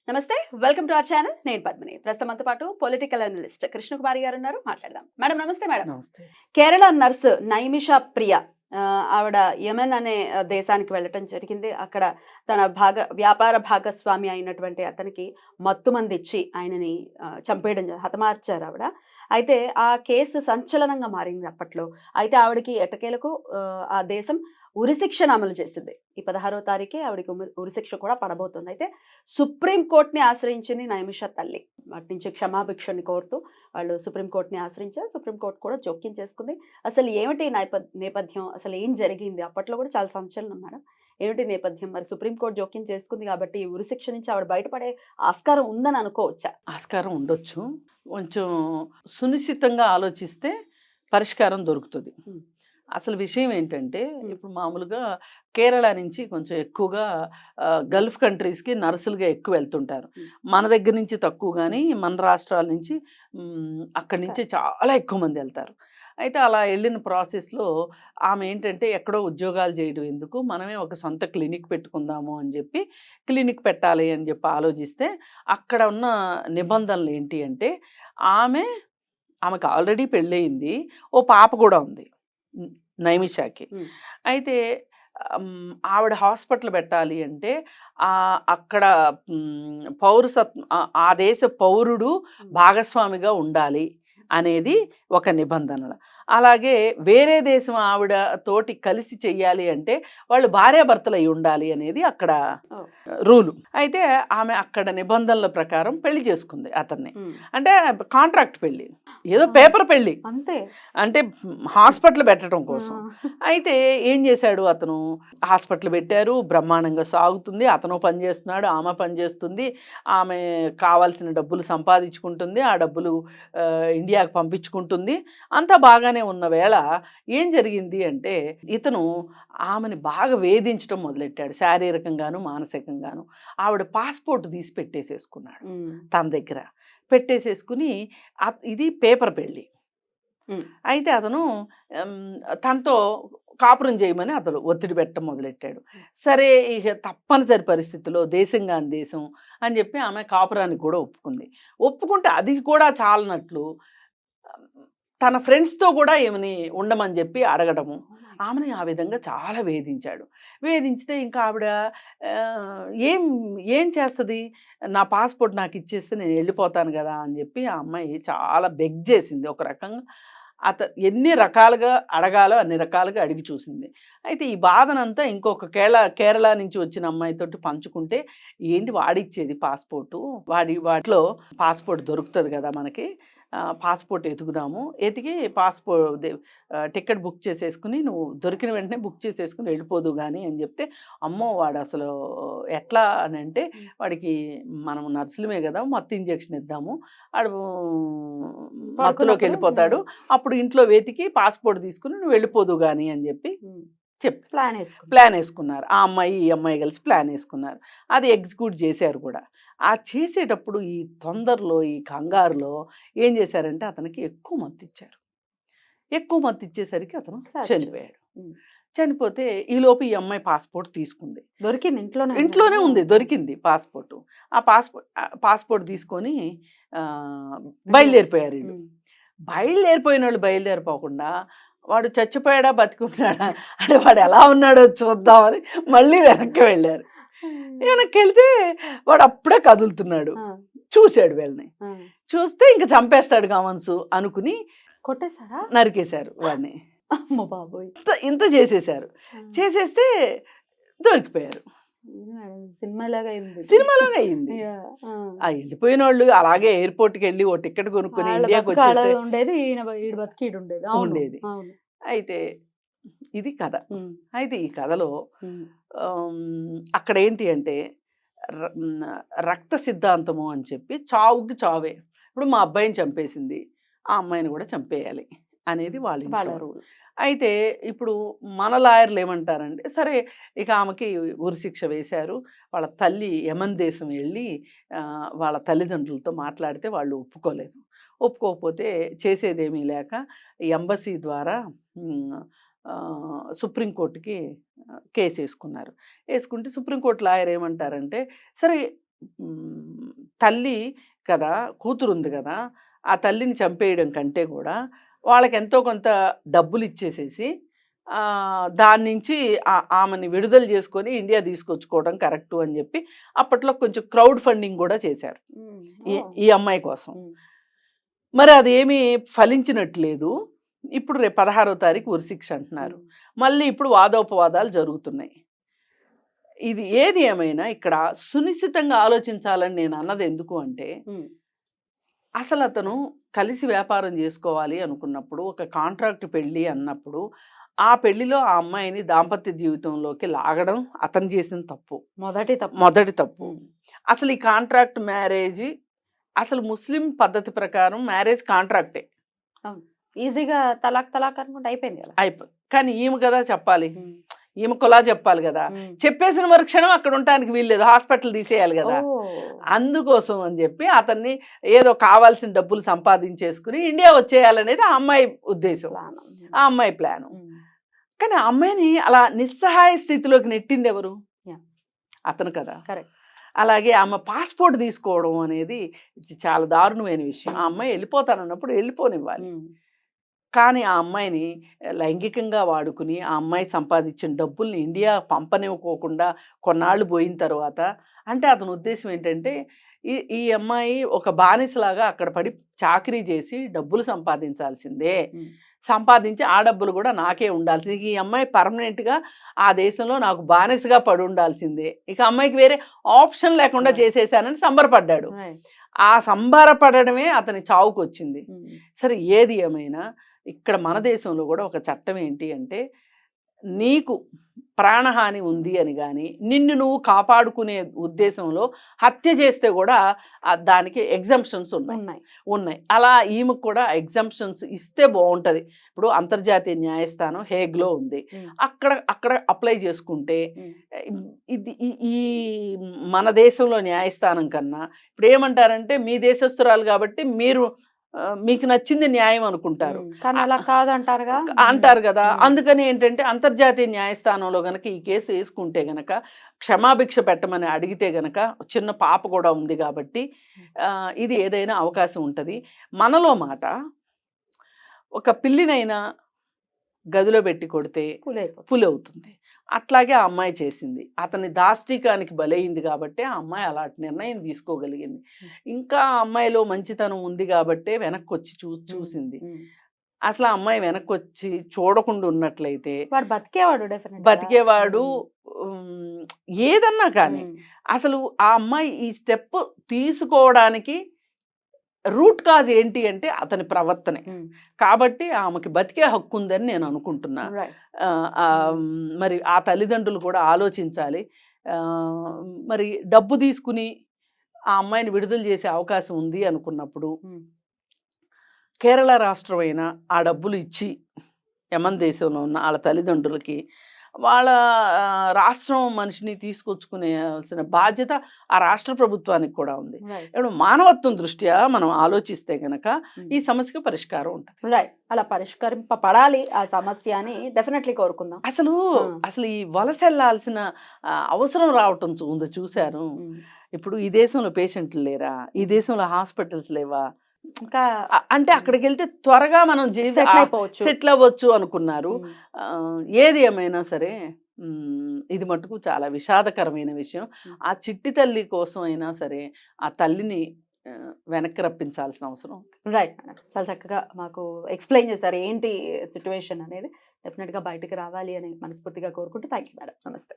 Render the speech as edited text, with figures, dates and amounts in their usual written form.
నమస్తే, welcome to our channel. నేను పద్మిని. ప్రస్తుతం మనతో పాటు పొలిటికల్ అనలిస్ట్ కృష్ణకుమారి గారు ఉన్నారు. మాట్లాడదాం. మేడం నమస్తే. మేడం నమస్తే. కేరళ నర్సు నైమిష ప్రియ ఆవిడ యెమెన్ అనే దేశానికి వెళ్ళటం జరిగింది. అక్కడ తన వ్యాపార భాగస్వామి అయినటువంటి అతనికి మత్తుమంది ఇచ్చి ఆయనని చంపేయడం హతమార్చారు ఆవిడ. అయితే ఆ కేసు సంచలనంగా మారింది అప్పట్లో. అయితే ఆవిడకి ఎట్టకేలకు ఆ దేశం ఉరిశిక్షను అమలు చేసింది. ఈ 16వ తారీఖే ఆవిడకి ఉరిశిక్ష కూడా పడబోతుంది. అయితే సుప్రీం కోర్టుని ఆశ్రయించింది నైమిష తల్లి. వాటి నుంచి క్షమాభిక్షని కోరుతూ వాళ్ళు సుప్రీం కోర్టుని ఆశ్రయించారు. సుప్రీం కోర్టు కూడా జోక్యం చేసుకుంది. అసలు ఏమిటి నేపథ్యం, అసలు ఏం జరిగింది? అప్పట్లో కూడా చాలా సంచలనం మేడం. ఏమిటి నేపథ్యం? మరి సుప్రీం కోర్టు జోక్యం చేసుకుంది కాబట్టి ఉరిశిక్ష నుంచి ఆవిడ బయటపడే ఆస్కారం ఉందని అనుకోవచ్చా? ఆస్కారం ఉండొచ్చు. కొంచెం సునిశ్చితంగా ఆలోచిస్తే పరిష్కారం దొరుకుతుంది. అసలు విషయం ఏంటంటే, ఇప్పుడు మామూలుగా కేరళ నుంచి కొంచెం ఎక్కువగా గల్ఫ్ కంట్రీస్కి నర్సులుగా ఎక్కువ వెళ్తుంటారు. మన దగ్గర నుంచి తక్కువ, కానీ మన రాష్ట్రాల నుంచి అక్కడి నుంచి చాలా ఎక్కువ మంది వెళ్తారు. అయితే అలా వెళ్ళిన ప్రాసెస్లో ఆమె ఏంటంటే, ఎక్కడో ఉద్యోగాలు చేయడం ఎందుకు, మనమే ఒక సొంత క్లినిక్ పెట్టుకుందాము అని చెప్పి క్లినిక్ పెట్టాలి అని చెప్పి ఆలోచిస్తే, అక్కడ ఉన్న నిబంధనలు ఏంటి అంటే, ఆమెకు ఆల్రెడీ పెళ్ళయింది, ఓ పాప కూడా ఉంది నైమిషాకి. అయితే ఆవిడ హాస్పిటల్ పెట్టాలి అంటే అక్కడ ఆ దేశ పౌరుడు భాగస్వామిగా ఉండాలి అనేది ఒక నిబంధనలు. అలాగే వేరే దేశం ఆవిడ తోటి కలిసి చెయ్యాలి అంటే వాళ్ళు భార్యాభర్తలు అయి ఉండాలి అనేది అక్కడ రూలు. అయితే ఆమె అక్కడ నిబంధనల ప్రకారం పెళ్లి చేసుకుంది అతన్ని. అంటే కాంట్రాక్ట్ పెళ్లి, ఏదో పేపర్ పెళ్లి అంతే, అంటే హాస్పిటల్ పెట్టడం కోసం. అయితే ఏం చేశాడు అతను, హాస్పిటల్ పెట్టారు, బ్రహ్మాండంగా సాగుతుంది, అతను పనిచేస్తున్నాడు, ఆమె పనిచేస్తుంది, ఆమె కావాల్సిన డబ్బులు సంపాదించుకుంటుంది, ఆ డబ్బులు ఇండియాకి పంపించుకుంటుంది, అంతా బాగానే ఉన్న వేళ ఏం జరిగింది అంటే, ఇతను ఆమెని బాగా వేధించడం మొదలెట్టాడు, శారీరకంగాను మానసికంగాను. ఆవిడ పాస్పోర్ట్ తీసి పెట్టేసేసుకున్నాడు తన దగ్గర. పెట్టేసేసుకుని ఇది పేపర్ పెళ్ళి. అయితే అతను తనతో కాపురం చేయమని అతను ఒత్తిడి పెట్టడం మొదలెట్టాడు. సరే, ఇక తప్పనిసరి పరిస్థితుల్లో దేశం కాని దేశం అని చెప్పి ఆమె కాపురానికి కూడా ఒప్పుకుంటే అది కూడా చాలనట్లు తన ఫ్రెండ్స్తో కూడా ఏమని ఉండమని చెప్పి అడగడము. ఆమెని ఆ విధంగా చాలా వేధించాడు. వేధించితే ఇంకా ఆవిడ ఏం చేస్తుంది, నా పాస్పోర్ట్ నాకు ఇచ్చేస్తే నేను వెళ్ళిపోతాను కదా అని చెప్పి ఆ అమ్మాయి చాలా బెగ్ చేసింది. ఒక రకంగా ఎన్ని రకాలుగా అడగాలో అన్ని రకాలుగా అడిగి చూసింది. అయితే ఈ బాధనంతా ఇంకొక కేరళ నుంచి వచ్చిన అమ్మాయితోటి పంచుకుంటే, ఏంటి వాడిచ్చేది పాస్పోర్టు, వాటిలో పాస్పోర్ట్ దొరుకుతుంది కదా మనకి, పాస్పోర్ట్ ఎతుకుదాము, ఎతికి టికెట్ బుక్ చేసేసుకుని నువ్వు దొరికిన వెంటనే బుక్ చేసేసుకుని వెళ్ళిపోదు కానీ అని చెప్తే, అమ్మో వాడు అసలు ఎట్లా అని అంటే, వాడికి మనం నర్సులమే కదా మత్తు ఇంజెక్షన్ ఇద్దాము, వాడు మత్తులోకి వెళ్ళిపోతాడు, అప్పుడు ఇంట్లో వెతికి పాస్పోర్ట్ తీసుకుని నువ్వు వెళ్ళిపోదు కానీ అని చెప్పి ప్లాన్ వేసుకున్నారు. ఆ అమ్మాయి ఈ అమ్మాయి కలిసి ప్లాన్ వేసుకున్నారు. అది ఎగ్జిక్యూట్ చేశారు కూడా. ఆ చేసేటప్పుడు ఈ తొందరలో ఈ కంగారులో ఏం చేశారంటే, అతనికి ఎక్కువ మత్తు ఇచ్చారు. ఎక్కువ మత్తు ఇచ్చేసరికి అతను చనిపోయాడు. చనిపోతే ఈలోపు ఈ అమ్మాయి పాస్పోర్ట్ తీసుకుంది, దొరికింది, ఇంట్లోనే ఉంది, దొరికింది పాస్పోర్ట్. ఆ పాస్పోర్ట్ తీసుకొని బయలుదేరిపోయారు వీళ్ళు. బయలుదేరిపోయిన వాళ్ళు బయలుదేరిపోకుండా, వాడు చచ్చిపోయాడా బతికున్నాడా అంటే వాడు ఎలా ఉన్నాడో చూద్దామని మళ్ళీ వెనక్కి వెళ్ళారు. వెనక్కి వెళ్తే వాడు అప్పుడే కదులుతున్నాడు. చూశాడు వీళ్ళని, చూస్తే ఇంకా చంపేస్తాడు కామన్సు అనుకుని కొట్టేశారా, నరికేశారు వాడిని. అమ్మ బాబోయ్, ఇంత చేసేసారు. చేసేస్తే దొరికిపోయారు. సినిమాలాగా అయింది. ఆ వెళ్ళిపోయిన వాళ్ళు అలాగే ఎయిర్పోర్ట్కి వెళ్ళి ఓ టికెట్ కొనుక్కొని ఇండియాకి ఉండేది. అయితే ఇది కథ. అయితే ఈ కథలో అక్కడ ఏంటి అంటే, రక్త సిద్ధాంతము అని చెప్పి చావుకి చావే. ఇప్పుడు మా అబ్బాయిని చంపేసింది, ఆ అమ్మాయిని కూడా చంపేయాలి అనేది వాళ్ళ రూల్. అయితే ఇప్పుడు మన లాయర్లు ఏమంటారంటే, సరే ఇక ఆమెకి ఉరిశిక్ష వేశారు, వాళ్ళ తల్లి యెమెన్ దేశం వెళ్ళి వాళ్ళ తల్లిదండ్రులతో మాట్లాడితే వాళ్ళు ఒప్పుకోకపోతే చేసేదేమీ లేక ఎంబసీ ద్వారా సుప్రీంకోర్టుకి కేసు వేసుకున్నారు. వేసుకుంటే సుప్రీంకోర్టు లాయర్ ఏమంటారంటే, సరే తల్లి కదా, కూతురు ఉంది కదా, ఆ తల్లిని చంపేయడం కంటే కూడా వాళ్ళకి ఎంతో కొంత డబ్బులు ఇచ్చేసేసి దాని నుంచి ఆమెని విడుదల చేసుకొని ఇండియా తీసుకొచ్చుకోవడం కరెక్టు అని చెప్పి అప్పట్లో కొంచెం క్రౌడ్ ఫండింగ్ కూడా చేశారు ఈ అమ్మాయి కోసం. మరి అదేమీ ఫలించినట్లేదు. ఇప్పుడు రేపు 16వ తారీఖు ఉరిశిక్ష అంటున్నారు. మళ్ళీ ఇప్పుడు వాదోపవాదాలు జరుగుతున్నాయి. ఇది ఏది ఏమైనా ఇక్కడ సునిశ్చితంగా ఆలోచించాలని నేను అన్నది ఎందుకు అంటే, అసలు అతను కలిసి వ్యాపారం చేసుకోవాలి అనుకున్నప్పుడు, ఒక కాంట్రాక్ట్ పెళ్ళి అన్నప్పుడు, ఆ పెళ్లిలో ఆ అమ్మాయిని దాంపత్య జీవితంలోకి లాగడం అతను చేసిన తప్పు, మొదటి తప్పు. అసలు ఈ కాంట్రాక్ట్ మ్యారేజ్ అసలు ముస్లిం పద్ధతి ప్రకారం మ్యారేజ్ కాంట్రాక్టే, ఈజీగా తలాక్ తలాక్ అనుకుంటే అయిపోయింది కదా. కానీ ఈమె కదా చెప్పాలి, ఈమె కొలా చెప్పాలి కదా. చెప్పేసిన మరుక్షణం అక్కడ ఉండటానికి వీల్లేదు, హాస్పిటల్ తీసేయాలి కదా. అందుకోసం అని చెప్పి అతన్ని ఏదో కావాల్సిన డబ్బులు సంపాదించేసుకుని ఇండియా వచ్చేయాలనేది ఆ అమ్మాయి ఉద్దేశం, ఆ అమ్మాయి ప్లాను. కానీ ఆ అమ్మాయిని అలా నిస్సహాయ స్థితిలోకి నెట్టింది ఎవరు? అతను కదా. అలాగే ఆమె పాస్పోర్ట్ తీసుకోవడం అనేది చాలా దారుణమైన విషయం. ఆ అమ్మాయి వెళ్ళిపోతానన్నప్పుడు వెళ్ళిపోనివ్వాలి. కానీ ఆ అమ్మాయిని లైంగికంగా వాడుకుని ఆ అమ్మాయి సంపాదించిన డబ్బుల్ని ఇండియా పంపనివ్వకోకుండా కొన్నాళ్ళు పోయిన తర్వాత, అంటే అతని ఉద్దేశం ఏంటంటే ఈ అమ్మాయి ఒక బానిసలాగా అక్కడ పడి చాకరీ చేసి డబ్బులు సంపాదించాల్సిందే, సంపాదించి ఆ డబ్బులు కూడా నాకే ఉండాల్సింది. ఈ అమ్మాయి పర్మనెంట్గా ఆ దేశంలో నాకు బానిసగా పడి ఉండాల్సిందే, ఇక అమ్మాయికి వేరే ఆప్షన్ లేకుండా చేసేసానని సంబరపడ్డాడు. ఆ సంబరపడమే అతని చావుకు వచ్చింది. సరే ఏది ఏమైనా ఇక్కడ మన దేశంలో కూడా ఒక చట్టం ఏంటి అంటే, నీకు ప్రాణహాని ఉంది అని కానీ నిన్ను నువ్వు కాపాడుకునే ఉద్దేశంలో హత్య చేస్తే కూడా దానికి ఎగ్జంప్షన్స్ ఉన్నాయి. అలా ఈమెకు కూడా ఎగ్జంప్షన్స్ ఇస్తే బాగుంటుంది. ఇప్పుడు అంతర్జాతీయ న్యాయస్థానం హేగ్లో ఉంది, అక్కడ అప్లై చేసుకుంటే ఇది ఈ మన దేశంలో న్యాయస్థానం కన్నా ఇప్పుడు ఏమంటారంటే మీ దేశస్తురాలు కాబట్టి మీకు నచ్చింది న్యాయం అనుకుంటారు, కానీ అలా కాదంటారుగా అంటారు కదా. అందుకని ఏంటంటే అంతర్జాతీయ న్యాయస్థానంలో గనక ఈ కేసు వేసుకుంటే గనక క్షమాభిక్ష పెట్టమని అడిగితే గనక చిన్న పాప కూడా ఉంది కాబట్టి ఇది ఏదైనా అవకాశం ఉంటుంది. మనలో మాట ఒక పిల్లినైనా గదిలో పెట్టి కొడితే పులి అవుతుంది. అట్లాగే ఆ అమ్మాయి చేసింది. అతని దాష్టికానికి బలైంది కాబట్టి ఆ అమ్మాయి అలాంటి నిర్ణయం తీసుకోగలిగింది. ఇంకా ఆ అమ్మాయిలో మంచితనం ఉంది కాబట్టే వెనక్కి వచ్చి చూసింది. అసలు ఆ అమ్మాయి వెనక్కి వచ్చి చూడకుండా ఉన్నట్లయితే బతికేవాడు ఏదన్నా కానీ. అసలు ఆ అమ్మాయి ఈ స్టెప్ తీసుకోవడానికి రూట్ కాజ్ ఏంటి అంటే అతని ప్రవర్తనే. కాబట్టి ఆమెకి బతికే హక్కు ఉందని నేను అనుకుంటున్నా. మరి ఆ తల్లిదండ్రులు కూడా ఆలోచించాలి. మరి డబ్బు తీసుకుని ఆ అమ్మాయిని విడుదల చేసే అవకాశం ఉంది అనుకున్నప్పుడు కేరళ రాష్ట్రమైన ఆ డబ్బులు ఇచ్చి యమన్ దేశంలో ఉన్న వాళ్ళ తల్లిదండ్రులకి వాళ్ళ రాష్ట్రం మనిషిని తీసుకొచ్చుకునేసిన బాధ్యత ఆ రాష్ట్ర ప్రభుత్వానికి కూడా ఉంది. ఇప్పుడు మానవత్వం దృష్ట్యా మనం ఆలోచిస్తే గనక ఈ సమస్యకు పరిష్కారం ఉంటుంది. అలా పరిష్కరింపబడాలి ఆ సమస్య అని డెఫినెట్లీ కోరుకుందాం. అసలు ఈ వలస వెళ్ళాల్సిన అవసరం రావటం ఉంది చూశారు. ఇప్పుడు ఈ దేశంలో పేషెంట్లు లేరా, ఈ దేశంలో హాస్పిటల్స్ లేవా, ఇంకా అంటే అక్కడికి వెళ్తే త్వరగా మనం సెటిల్ అవ్వచ్చు అనుకున్నారు. ఏది ఏమైనా సరే ఇది మటుకు చాలా విషాదకరమైన విషయం. ఆ చిట్టి తల్లి కోసం అయినా సరే ఆ తల్లిని వెనక్కి రప్పించాల్సిన అవసరం. రైట్ మేడం, చాలా చక్కగా మాకు ఎక్స్ప్లెయిన్ చేశారు ఏంటి సిచ్యువేషన్ అనేది. డెఫినెట్గా బయటకు రావాలి అని మనస్ఫూర్తిగా కోరుకుంటూ థ్యాంక్ యూ మేడం. నమస్తే.